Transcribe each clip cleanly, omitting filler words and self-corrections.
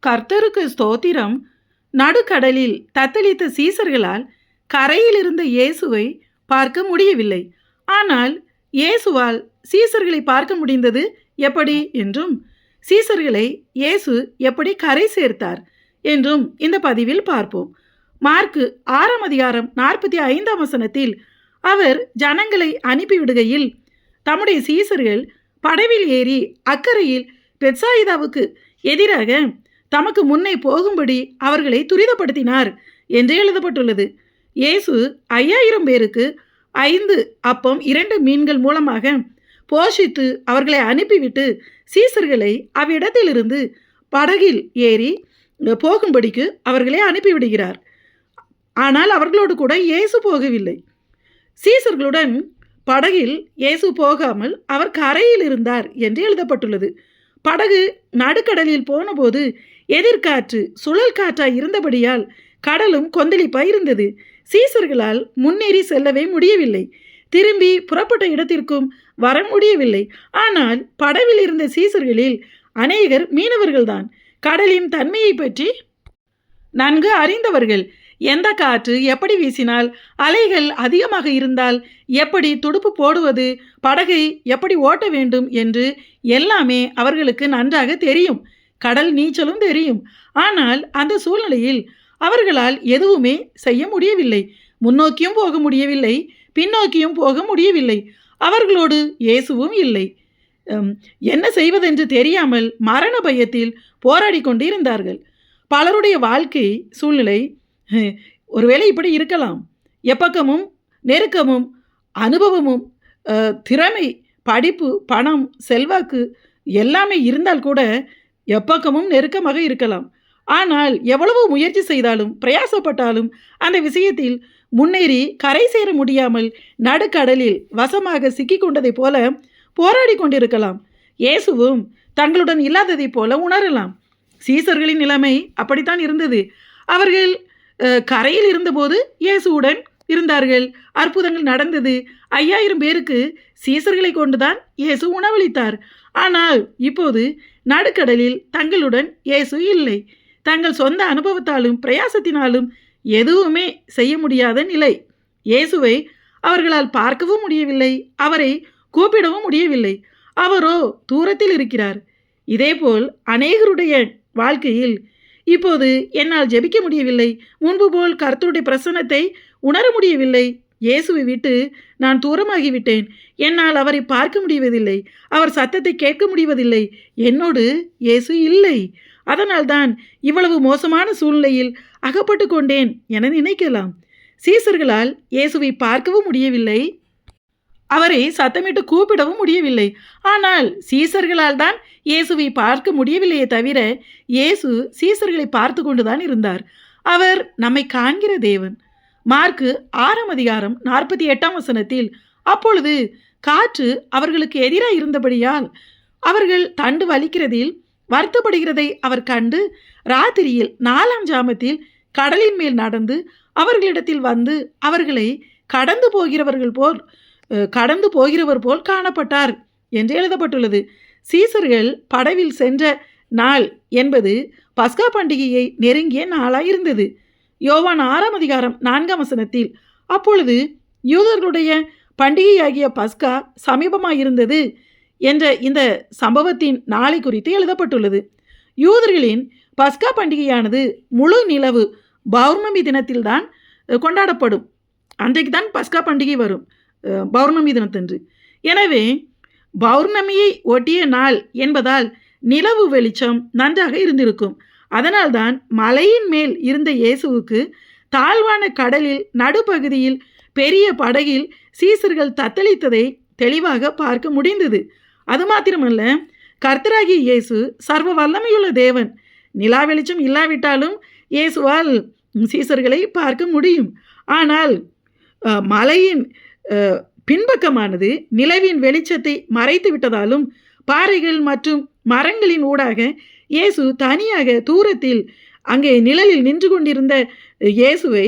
கர்த்தருக்கு ஸ்தோத்திரம். நடுக்கடலில் தத்தளித்த சீசர்களால் கரையில் இருந்த இயேசுவை பார்க்க முடியவில்லை. ஆனால் இயேசுவால் சீசர்களை பார்க்க முடிந்தது எப்படி என்றும், சீசர்களை இயேசு எப்படி கரை சேர்த்தார் என்றும் இந்த பதிவில் பார்ப்போம். மார்க்கு 6ஆம் அதிகாரம் 45ஆம் வசனத்தில் அவர் ஜனங்களை அனுப்பிவிடுகையில் தம்முடைய சீசர்கள் படவில் ஏறி அக்கறையில் பெத்சாயிதாவுக்கு எதிராக தமக்கு முன்னே போகும்படி அவர்களை துரிதப்படுத்தினார் என்று எழுதப்பட்டுள்ளது. இயேசு 5000 பேருக்கு 5 அப்பம் 2 மீன்கள் மூலமாக போஷித்து அவர்களை அனுப்பிவிட்டு சீசர்களை அவ்விடத்திலிருந்து படகில் ஏறி போகும்படிக்கு அவர்களை அனுப்பிவிடுகிறார். ஆனால் அவர்களோடு கூட இயேசு போகவில்லை. சீசர்களுடன் படகில் இயேசு போகாமல் அவர் கரையில் இருந்தார் என்று எழுதப்பட்டுள்ளது. படகு நடுக்கடலில் போனபோது எதிர்காற்று சுழல் காற்றாய் இருந்தபடியால் கடலும் கொந்தளிப்பாய் இருந்தது. சீசர்களால் முன்னேறி செல்லவே முடியவில்லை. திரும்பி புறப்பட்ட இடத்திற்கும் வர முடியவில்லை. ஆனால் படவில் இருந்த சீசர்களில் அநேகர் மீனவர்கள்தான். கடலின் தன்மையை பற்றி நன்கு அறிந்தவர்கள். எந்த காற்று எப்படி வீசினால், அலைகள் அதிகமாக இருந்தால் எப்படி துடுப்பு போடுவது, படகை எப்படி ஓட்ட வேண்டும் என்று எல்லாமே அவர்களுக்கு நன்றாக தெரியும். கடல் நீச்சலும் தெரியும். ஆனால் அந்த சூழ்நிலையில் அவர்களால் எதுவுமே செய்ய முடியவில்லை. முன்னோக்கியும் போக முடியவில்லை, பின்னோக்கியும் போக முடியவில்லை. அவர்களோடு இயேசுவும் இல்லை. என்ன செய்வதென்று தெரியாமல் மரண பயத்தில் போராடி கொண்டு இருந்தார்கள். பலருடைய வாழ்க்கை சூழ்நிலை ஒருவேளை இப்படி இருக்கலாம். எப்பக்கமும் நெருக்கமும் அனுபவமும் திறமை, படிப்பு, பணம், செல்வாக்கு எல்லாமே இருந்தால் கூட எப்பக்கமும் நெருக்கமாக இருக்கலாம். ஆனால் எவ்வளவு முயற்சி செய்தாலும் பிரயாசப்பட்டாலும் அந்த விஷயத்தில் முன்னேறி கரை சேர முடியாமல் நடுக்கடலில் வசமாக சிக்கி கொண்டதைப் போல போராடி கொண்டிருக்கலாம். இயேசுவும் தங்களுடன் இல்லாததைப் போல உணரலாம். சீசர்களின் நிலைமை அப்படித்தான் இருந்தது. அவர்கள் கரையில் இருந்தபோது இயேசுவுடன் இருந்தார்கள். அற்புதங்கள் நடந்தது. 5000 பேருக்கு சீசர்களை கொண்டுதான் இயேசு உணவளித்தார். ஆனால் இப்போது நடுக்கடலில் தங்களுடன் இயேசு இல்லை. தங்கள் சொந்த அனுபவத்தாலும் பிரயாசத்தினாலும் எதுவுமே செய்ய முடியாத நிலை. இயேசுவை அவர்களால் பார்க்கவும் முடியவில்லை, அவரை கூப்பிடவும் முடியவில்லை. அவரோ தூரத்தில் இருக்கிறார். இதேபோல் அநேகருடைய வாழ்க்கையில் இப்போது என்னால் ஜெபிக்க முடியவில்லை, முன்பு போல் கர்த்தருடைய பிரசன்னத்தை உணர முடியவில்லை, இயேசுவை விட்டு நான் தூரமாகிவிட்டேன், என்னால் அவரை பார்க்க முடிவதில்லை, அவர் சத்தத்தை கேட்க முடிவதில்லை, என்னோடு இயேசு இல்லை, அதனால்தான் இவ்வளவு மோசமான சூழ்நிலையில் அகப்பட்டு கொண்டேன் என நினைக்கலாம். சீசர்களால் இயேசுவை பார்க்கவும் முடியவில்லை, அவரை சத்தமிட்டு கூப்பிடவும் முடியவில்லை. ஆனால் சீசர்களால் தான் இயேசுவை பார்க்க முடியவில்லையே தவிர இயேசு சீசர்களை பார்த்து கொண்டுதான் இருந்தார். அவர் நம்மை காண்கிற தேவன். மார்க்கு 6ஆம் அதிகாரம் 48ஆம் வசனத்தில் அப்பொழுது காற்று அவர்களுக்கு எதிராக இருந்தபடியால் அவர்கள் தண்டு வலிக்கிறதில் வருத்தப்படுகிறதை அவர் கண்டு ராத்திரியில் 4ஆம் ஜாமத்தில் கடலின் மேல் நடந்து அவர்களிடத்தில் வந்து அவர்களை கடந்து போகிறவர் போல் காணப்பட்டார் என்று எழுதப்பட்டுள்ளது. சீசர்கள் படவில் சென்ற நாள் என்பது பஸ்கா பண்டிகையை நெருங்கிய நாளாயிருந்தது. யோவான் 6ஆம் அதிகாரம் 4ஆம் வசனத்தில் அப்பொழுது யூதர்களுடைய பண்டிகையாகிய பஸ்கா சமீபமாயிருந்தது என்ற இந்த சம்பவத்தின் நாளை குறித்து எழுதப்பட்டுள்ளது. யூதர்களின் பஸ்கா பண்டிகையானது முழு நிலவு பௌர்ணமி தினத்தில்தான் கொண்டாடப்படும். அன்றைக்கு தான் பஸ்கா பண்டிகை வரும், பௌர்ணமி தினத்தன்று. எனவே பௌர்ணமியை ஒட்டிய நாள் என்பதால் நிலவு வெளிச்சம் நன்றாக இருந்திருக்கும். அதனால்தான் மலையின் மேல் இருந்த இயேசுவுக்கு தாழ்வான கடலில் நடுப்பகுதியில் பெரிய படகில் சீசர்கள் தத்தளித்ததை தெளிவாக பார்க்க முடிந்தது. அது மாத்திரமல்ல, கர்த்தராகிய இயேசு சர்வ வல்லமையுள்ள தேவன். நிலா வெளிச்சம் இல்லாவிட்டாலும் இயேசுவால் சீசர்களை பார்க்க முடியும். ஆனால் மலையின் பின்பக்கமானது நிலவின் வெளிச்சத்தை மறைத்து விட்டதாலும் பாறைகள் மற்றும் மரங்களின் ஊடாக இயேசு தனியாக தூரத்தில் அங்கே நிழலில் நின்று கொண்டிருந்த இயேசுவை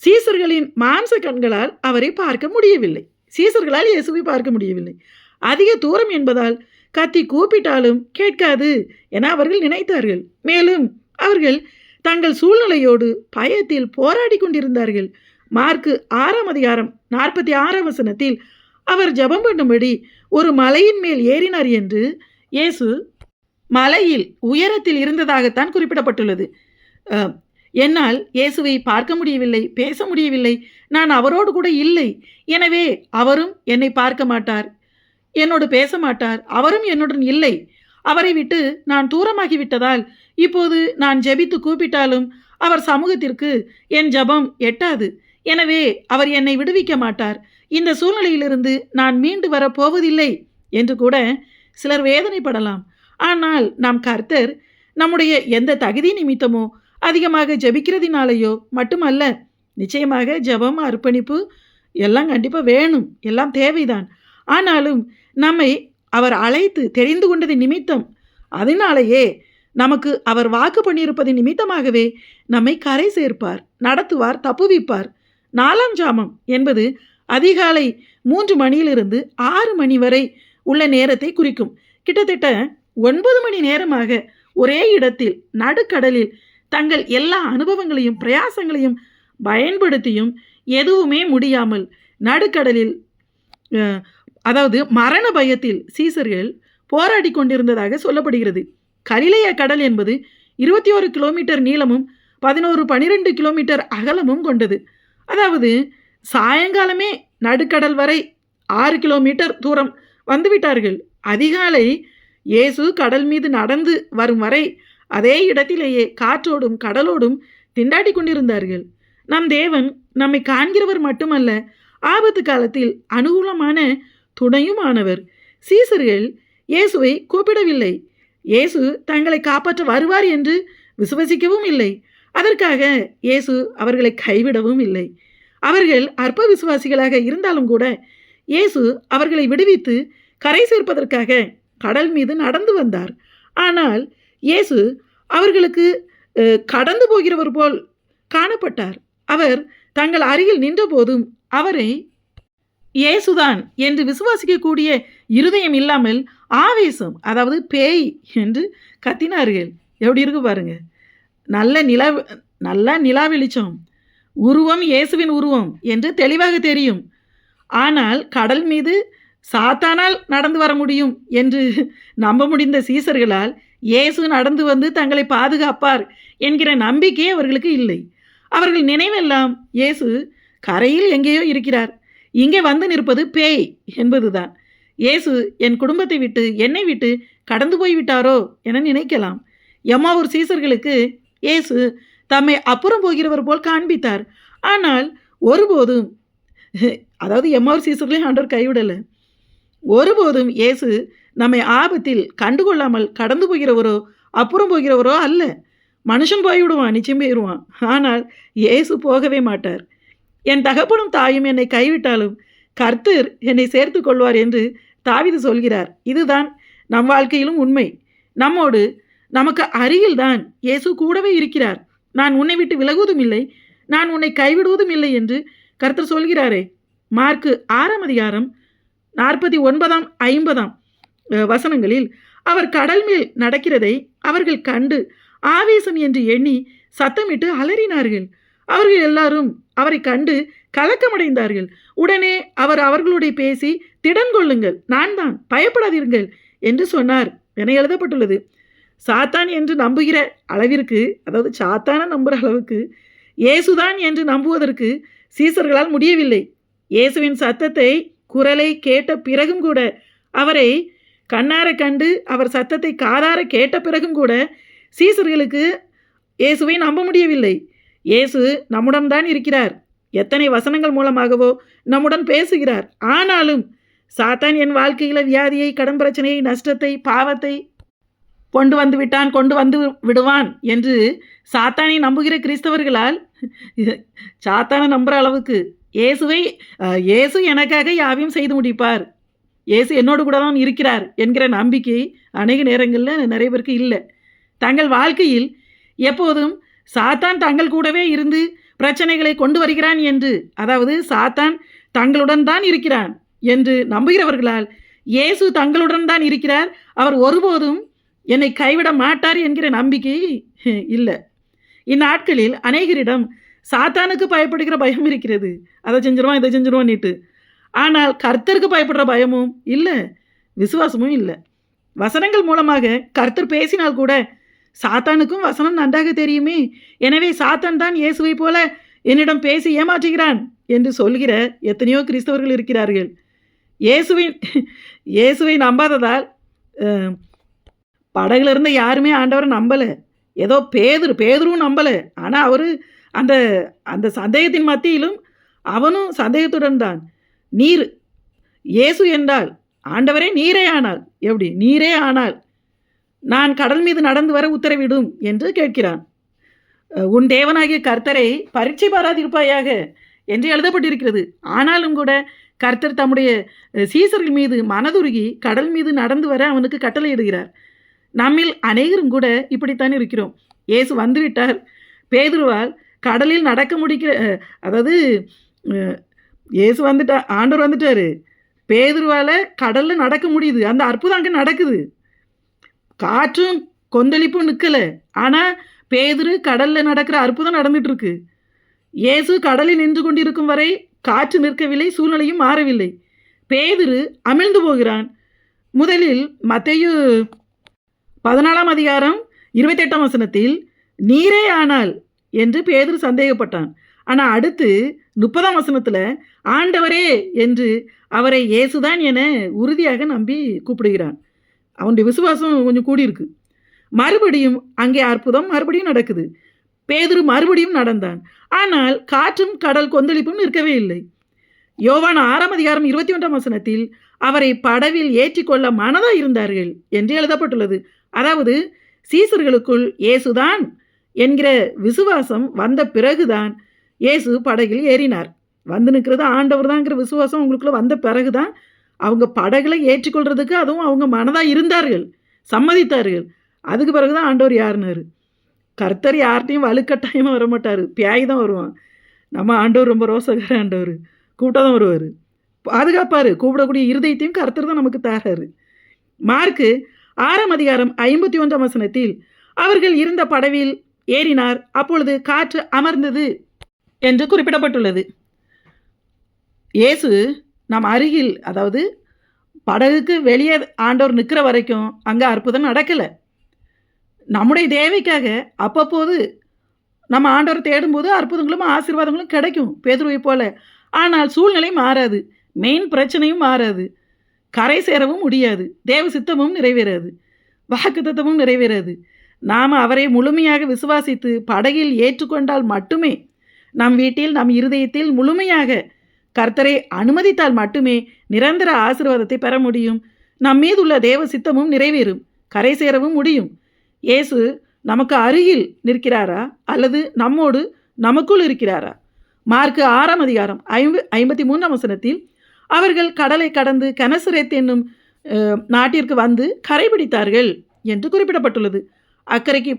சீசர்களின் மாம்ச கண்களால் அவரை பார்க்க முடியவில்லை. சீசர்களால் இயேசுவை பார்க்க முடியவில்லை. அதிக தூரம் என்பதால் கத்தி கூப்பிட்டாலும் கேட்காது என அவர்கள் நினைத்தார்கள். மேலும் அவர்கள் தங்கள் சூழ்நிலையோடு பயத்தில் போராடி கொண்டிருந்தார்கள். மார்க்கு 6:46 அவர் ஜெபம் பண்ணும்படி ஒரு மலையின் மேல் ஏறினார் என்று இயேசு மலையில் உயரத்தில் இருந்ததாகத்தான் குறிப்பிடப்பட்டுள்ளது. என்னால் இயேசுவை பார்க்க முடியவில்லை, பேச முடியவில்லை, நான் அவரோடு கூட இல்லை, எனவே அவரும் என்னை பார்க்க மாட்டார், என்னோடு பேச மாட்டார், அவரும் என்னுடன் இல்லை, அவரை விட்டு நான் தூரமாகிவிட்டதால் இப்போது நான் ஜெபித்து கூப்பிட்டாலும் அவர் சமூகத்திற்கு என் ஜெபம் எட்டாது, எனவே அவர் என்னை விடுவிக்க மாட்டார், இந்த சூழ்நிலையிலிருந்து நான் மீண்டு வரப்போவதில்லை என்று கூட சிலர் வேதனைப்படலாம். ஆனால் நாம் கர்த்தர் நம்முடைய எந்த தகுதி நிமித்தமோ அதிகமாக ஜெபிக்கிறதினாலேயோ மட்டுமல்ல, நிச்சயமாக ஜெபம், அர்ப்பணிப்பு எல்லாம் கண்டிப்பாக வேணும், எல்லாம் தேவைதான். ஆனாலும் நம்மை அவர் அழைத்து தெரிந்து கொண்டது நிமித்தம், அதனாலேயே நமக்கு அவர் வாக்கு பண்ணியிருப்பது நிமித்தமாகவே நம்மை கரை சேர்ப்பார், நடத்துவார், தப்புவிப்பார். 4ஆம் ஜாமம் என்பது அதிகாலை 3 மணியிலிருந்து 6 மணி வரை உள்ள நேரத்தை குறிக்கும். கிட்டத்தட்ட 9 மணி நேரமாக ஒரே இடத்தில் நடுக்கடலில் தங்கள் எல்லா அனுபவங்களையும் பிரயாசங்களையும் பயன்படுத்தியும் எதுவுமே முடியாமல் நடுக்கடலில், அதாவது மரண பயத்தில் சீசர்கள் போராடி கொண்டிருந்ததாக சொல்லப்படுகிறது. கலிலேய கடல் என்பது 21 கிலோமீட்டர் நீளமும் 11-12 கிலோமீட்டர் அகலமும் கொண்டது. அதாவது சாயங்காலமே நடுக்கடல் வரை 6 கிலோமீட்டர் தூரம் வந்துவிட்டார்கள். அதிகாலை இயேசு கடல் மீது நடந்து வரும் வரை அதே இடத்திலேயே காற்றோடும் கடலோடும் திண்டாடி கொண்டிருந்தார்கள். நம் தேவன் நம்மை காண்கிறவர் மட்டுமல்ல, ஆபத்து காலத்தில் அனுகூலமான துணையுமானவர். சீசர்கள் இயேசுவை கூப்பிடவில்லை, இயேசு தங்களை காப்பாற்ற வருவார் என்று விசுவசிக்கவும் இல்லை. அதற்காக இயேசு அவர்களை கைவிடவும் இல்லை. அவர்கள் அற்ப விசுவாசிகளாக இருந்தாலும் கூட இயேசு அவர்களை விடுவித்து கரை சேர்ப்பதற்காக கடல் மீது நடந்து வந்தார். ஆனால் இயேசு அவர்களுக்கு கடந்து போகிறவர் போல் காணப்பட்டார். அவர் தங்கள் அருகில் நின்றபோதும் அவரை இயேசுதான் என்று விசுவாசிக்கக்கூடிய இருதயம் இல்லாமல் ஆவேசம், அதாவது பேய் என்று கத்தினார்கள். எப்படி இருக்கு பாருங்க. நல்ல நிலா வெளிச்சம், உருவம் இயேசுவின் உருவம் என்று தெளிவாக தெரியும். ஆனால் கடல் மீது சாத்தானால் நடந்து வர முடியும் என்று நம்ப முடிந்த சீசர்களால் இயேசு நடந்து வந்து தங்களை பாதுகாப்பார் என்கிற நம்பிக்கை அவர்களுக்கு இல்லை. அவர்கள் நினைவெல்லாம் இயேசு கரையில் எங்கேயோ இருக்கிறார், இங்கே வந்து நிற்பது பேய் என்பதுதான். இயேசு என் குடும்பத்தை விட்டு என்னை விட்டு கடந்து போய்விட்டாரோ என நினைக்கலாம். எம்மாவூர் சீசர்களுக்கு இயேசு தம்மை அப்புறம் போகிறவர் போல் காண்பித்தார். ஆனால் ஒருபோதும், அதாவது எம்மாவூர் சீசர்களையும் ஆண்டவர் கைவிடலை. ஒருபோதும் இயேசு நம்மை ஆபத்தில் கண்டுகொள்ளாமல் கடந்து போகிறவரோ அப்புறம் போகிறவரோ அல்ல. மனுஷன் போய்விடுவான், நிச்சயம் போயிடுவான். ஆனால் இயேசு போகவே மாட்டார். என் தகப்பனும் தாயும் என்னை கைவிட்டாலும் கர்த்தர் என்னை சேர்த்து கொள்வார் என்று தாவீது சொல்கிறார். இதுதான் நம் வாழ்க்கையிலும் உண்மை. நம்மோடு நமக்கு அருகில்தான் இயேசு கூடவே இருக்கிறார். நான் உன்னை விட்டு விலகுவதும் இல்லை, நான் உன்னை கைவிடுவதும் இல்லை என்று கர்த்தர் சொல்கிறாரே. மார்க்கு 6:49-50 அவர் கடல் மேல் நடக்கிறதை அவர்கள் கண்டு ஆவேசம் என்று எண்ணி சத்தமிட்டு அலறினார்கள். அவர்கள் எல்லாரும் அவரை கண்டு கலக்கமடைந்தார்கள். உடனே அவர் அவர்களுடைய பேசி, திடன் கொள்ளுங்கள், நான் தான், பயப்படாதீர்கள் என்று சொன்னார் என எழுதப்பட்டுள்ளது. சாத்தான் என்று நம்புகிற அளவிற்கு, அதாவது சாத்தான நம்புகிற அளவுக்கு இயேசுதான் என்று நம்புவதற்கு சீசர்களால் முடியவில்லை. இயேசுவின் சத்தத்தை, குரலை கேட்ட பிறகும் கூட, அவரை கண்ணார கண்டு அவர் சத்தத்தை காதார கேட்ட பிறகும் கூட சீசர்களுக்கு இயேசுவை நம்ப முடியவில்லை. இயேசு நம்முடன் தான் இருக்கிறார், எத்தனை வசனங்கள் மூலமாகவோ நம்முடன் பேசுகிறார். ஆனாலும் சாத்தான் என் வாழ்க்கையில் வியாதியை, கடன் பிரச்சனையை, நஷ்டத்தை, பாவத்தை கொண்டு வந்து விடுவான் என்று சாத்தானை நம்புகிற கிறிஸ்தவர்களால் சாத்தானை நம்புகிற அளவுக்கு இயேசு எனக்காக யாவையும் செய்து முடிப்பார், இயேசு என்னோடு கூட தான் இருக்கிறார் என்கிற நம்பிக்கை அநேக நேரங்களில் நிறைய பேருக்கு இல்லை. தங்கள் வாழ்க்கையில் எப்போதும் சாத்தான் தங்கள் கூடவே இருந்து பிரச்சனைகளை கொண்டு வருகிறான் என்று, அதாவது சாத்தான் தங்களுடன் தான் இருக்கிறான் என்று நம்புகிறவர்களால் இயேசு தங்களுடன் தான் இருக்கிறார், அவர் ஒருபோதும் என்னை கைவிட மாட்டார் என்கிற நம்பிக்கை இல்லை. இந்நாட்களில் அநேகரிடம் சாத்தானுக்கு பயப்படுகிற பயம் இருக்கிறது. அதை செஞ்சிருவான், இதை செஞ்சிருவான்னுட்டு. ஆனால் கர்த்தருக்கு பயப்படுற பயமும் இல்லை, விசுவாசமும் இல்லை. வசனங்கள் மூலமாக கர்த்தர் பேசினால் கூட சாத்தானுக்கும் வசனம் நன்றாக தெரியுமே, எனவே சாத்தான் தான் இயேசுவை போல என்னிடம் பேசி ஏமாற்றுகிறான் என்று சொல்கிற எத்தனையோ கிறிஸ்தவர்கள் இருக்கிறார்கள். இயேசுவை நம்பாததால் படகுல இருந்த யாருமே ஆண்டவரை நம்பலை. ஏதோ பேதுருவும் நம்பலை. ஆனால் அவர் அந்த அந்த சந்தேகத்தின் மத்தியிலும் அவனும் சந்தேகத்துடன் தான். நீர் இயேசு என்றால், ஆண்டவரே நீரே ஆனால், எப்படி நீரே ஆனால் நான் கடல் மீது நடந்து வர உத்தரவிடும் என்று கேட்கிறான். உன் தேவனாகிய கர்த்தரை பரீட்சை பாராதிருப்பாயாக என்று எழுதப்பட்டிருக்கிறது. ஆனாலும் கூட கர்த்தர் தம்முடைய சீசர்கள் மீது மனதுருகி கடல் மீது நடந்து வர அவனுக்கு கட்டளையிடுகிறார். நம்மில் அநேகரும் கூட இப்படித்தான் இருக்கிறோம். இயேசு வந்துவிட்டார், பேதுருவால் கடலில் நடக்க முடிக்கிற, அதாவது இயேசு வந்துட்டார், ஆண்டவர் வந்துட்டார், பேதுருவால் கடலில் நடக்க முடியுது. அந்த அற்புதம் அங்கே நடக்குது. காற்றும் கொந்தளிப்பும் நிற்கலை. ஆனால் பேதுரு கடலில் நடக்கிற அற்புதம் நடந்துட்டுருக்கு. இயேசு கடலில் நின்று கொண்டிருக்கும் வரை காற்று நிற்கவில்லை, சூழ்நிலையும் மாறவில்லை. பேதுரு அமிழ்ந்து போகிறான். முதலில் மத்தேயு 14ஆம் அதிகாரம் 28ஆம் வசனத்தில் நீரே ஆனால் என்று பேதுரு சந்தேகப்பட்டான். ஆனால் அடுத்து 30ஆம் வசனத்தில் ஆண்டவரே என்று அவரை இயேசுதான் என உறுதியாக நம்பி கூப்பிடுகிறான். அவனுடைய விசுவாசம் கொஞ்சம் கூடியிருக்கு. மறுபடியும் அங்கே அற்புதம் மறுபடியும் நடக்குது. பேதுரு மறுபடியும் நடந்தான். ஆனால் காற்றும் கடல் கொந்தளிப்பும் நிற்கவே இல்லை. யோவான் 6ஆம் அதிகாரம் 21ஆம் வசனத்தில் அவரை படவில் ஏற்றிக்கொள்ள மனதாக இருந்தார்கள் என்று எழுதப்பட்டுள்ளது. அதாவது சீசர்களுக்குள் இயேசுதான் என்கிற விசுவாசம் வந்த பிறகுதான் இயேசு படகில் ஏறினார். வந்து நிற்கிறது ஆண்டவர் தான்ங்கிற விசுவாசம் அவங்களுக்குள்ள வந்த பிறகுதான் அவங்க படகுல ஏற்றிக்கொள்றதுக்கு அதுவும் அவங்க மனதாக இருந்தார்கள், சம்மதித்தார்கள். அதுக்கு பிறகுதான் ஆண்டவர் யாருனாரு. கர்த்தர் யார்கிட்டையும் வலுக்கட்டாயமாக வரமாட்டார், பியாய் தான் வருவான். நம்ம ஆண்டவர் ரொம்ப ரோசகார ஆண்டவர், கூப்பிட்டா தான் வருவார், பாதுகாப்பார். கூப்பிடக்கூடிய இருதயத்தையும் கர்த்தர் தான் நமக்கு தராரு. மார்க்கு 6ஆம் அதிகாரம் 51ஆம் வசனத்தில் அவர்கள் இருந்த படவில் ஏறினார், அப்பொழுது காற்று அமர்ந்தது என்று குறிப்பிடப்பட்டுள்ளது. இயேசு நம் அருகில், அதாவது படகுக்கு வெளியே ஆண்டவர் நிற்கிற வரைக்கும் அங்கே அற்புதம் நடக்கலை. நம்முடைய தேவைக்காக அப்பப்போது நம்ம ஆண்டவரை தேடும்போது அற்புதங்களும் ஆசீர்வாதங்களும் கிடைக்கும், பேதுருவை போல. ஆனால் சூழ்நிலை மாறாது, மெயின் பிரச்சனையும் மாறாது, கரை சேரவும் முடியாது, தேவ சித்தமும் நிறைவேறாது, வாக்குத்தத்தமும் நிறைவேறாது. நாம் அவரை முழுமையாக விசுவாசித்து படகில் ஏற்றுக்கொண்டால் மட்டுமே, நம் வீட்டில் நம் இருதயத்தில் முழுமையாக கர்த்தரை அனுமதித்தால் மட்டுமே நிரந்தர ஆசீர்வாதத்தை பெற முடியும். நம் மீதுள்ள தேவ சித்தமும் நிறைவேறும், கரை சேரவும் முடியும். இயேசு நமக்கு அருகில் நிற்கிறாரா அல்லது நம்மோடு நமக்குள் இருக்கிறாரா? மார்க்கு 6ஆம் அதிகாரம் 53ஆம் வசனத்தில் அவர்கள் கடலை கடந்து கெனசரேத் என்னும் நாட்டிற்கு வந்து கரைபிடித்தார்கள் என்று குறிப்பிடப்பட்டுள்ளது. அக்கறைக்கு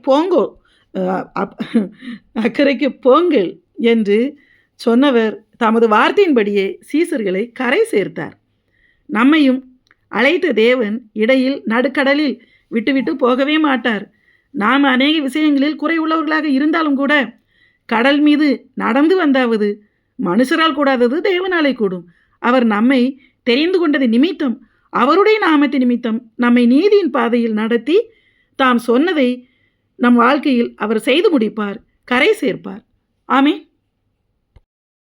போங்கள் என்று சொன்னவர் தமது வார்த்தையின்படியே சீசர்களை கரை சேர்த்தார். நம்மையும் அழைத்த தேவன் இடையில் நடுக்கடலில் விட்டுவிட்டு போகவே மாட்டார். நாம் அநேக விஷயங்களில் குறை உள்ளவர்களாக இருந்தாலும் கூட கடல் மீது நடந்து வந்தாவது மனுஷரால் கூடாதது தேவனாலே கூடும். அவர் நம்மை தெரிந்து கொண்டது நிமித்தம், அவருடைய நாமத்தை நிமித்தம் நம்மை நீதியின் பாதையில் நடத்தி தாம் சொன்னதை நம் வாழ்க்கையில் அவர் செய்து முடிப்பார், கரை சேர்ப்பார். ஆமென்.